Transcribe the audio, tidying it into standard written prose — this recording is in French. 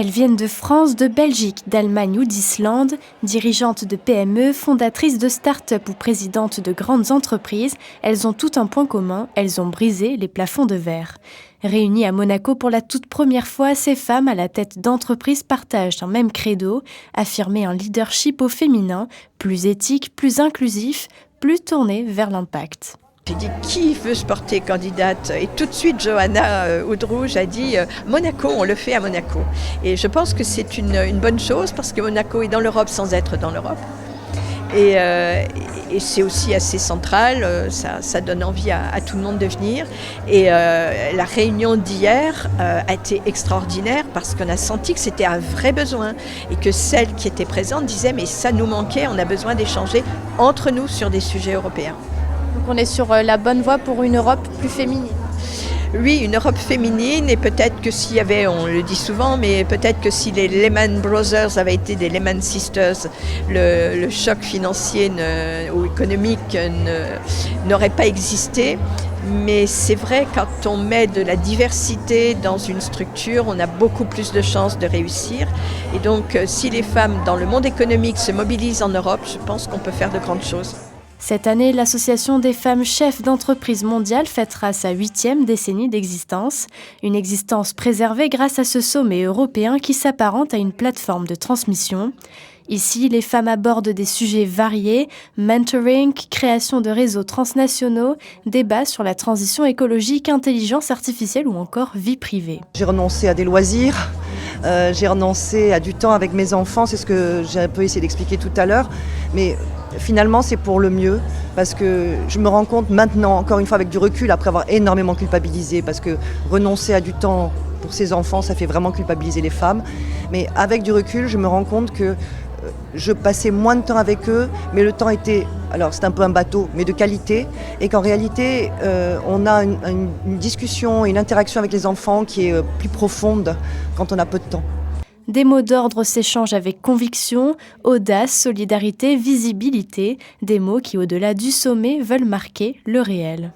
Elles viennent de France, de Belgique, d'Allemagne ou d'Islande, dirigeantes de PME, fondatrices de start-up ou présidentes de grandes entreprises, elles ont tout un point commun, elles ont brisé les plafonds de verre. Réunies à Monaco pour la toute première fois, ces femmes à la tête d'entreprises partagent un même credo, affirmer un leadership au féminin, plus éthique, plus inclusif, plus tourné vers l'impact. J'ai dit qui veut se porter candidate et tout de suite Johanna Audrouge a dit Monaco, on le fait à Monaco. Et je pense que c'est une bonne chose parce que Monaco est dans l'Europe sans être dans l'Europe. Et c'est aussi assez central, ça donne envie à tout le monde de venir. Et la réunion d'hier a été extraordinaire parce qu'on a senti que c'était un vrai besoin et que celles qui étaient présentes disaient mais ça nous manquait, on a besoin d'échanger entre nous sur des sujets européens. Donc on est sur la bonne voie pour une Europe plus féminine. Oui, une Europe féminine et peut-être que s'il y avait, on le dit souvent, mais peut-être que si les Lehman Brothers avaient été des Lehman Sisters, le choc financier ou économique n'aurait pas existé. Mais c'est vrai, quand on met de la diversité dans une structure, on a beaucoup plus de chances de réussir. Et donc, si les femmes dans le monde économique se mobilisent en Europe, je pense qu'on peut faire de grandes choses. Cette année, l'Association des femmes chefs d'entreprise mondiale fêtera sa 8e décennie d'existence. Une existence préservée grâce à ce sommet européen qui s'apparente à une plateforme de transmission. Ici, les femmes abordent des sujets variés, mentoring, création de réseaux transnationaux, débats sur la transition écologique, intelligence artificielle ou encore vie privée. J'ai renoncé à des loisirs, j'ai renoncé à du temps avec mes enfants, c'est ce que j'ai un peu essayé d'expliquer tout à l'heure, mais finalement c'est pour le mieux parce que je me rends compte maintenant, encore une fois avec du recul, après avoir énormément culpabilisé, parce que renoncer à du temps pour ses enfants, ça fait vraiment culpabiliser les femmes, mais avec du recul, je me rends compte que je passais moins de temps avec eux, mais le temps était, alors c'est un peu un bateau, mais de qualité, et qu'en réalité, on a une discussion et une interaction avec les enfants qui est plus profonde quand on a peu de temps. Des mots d'ordre s'échangent avec conviction, audace, solidarité, visibilité, des mots qui, au-delà du sommet, veulent marquer le réel.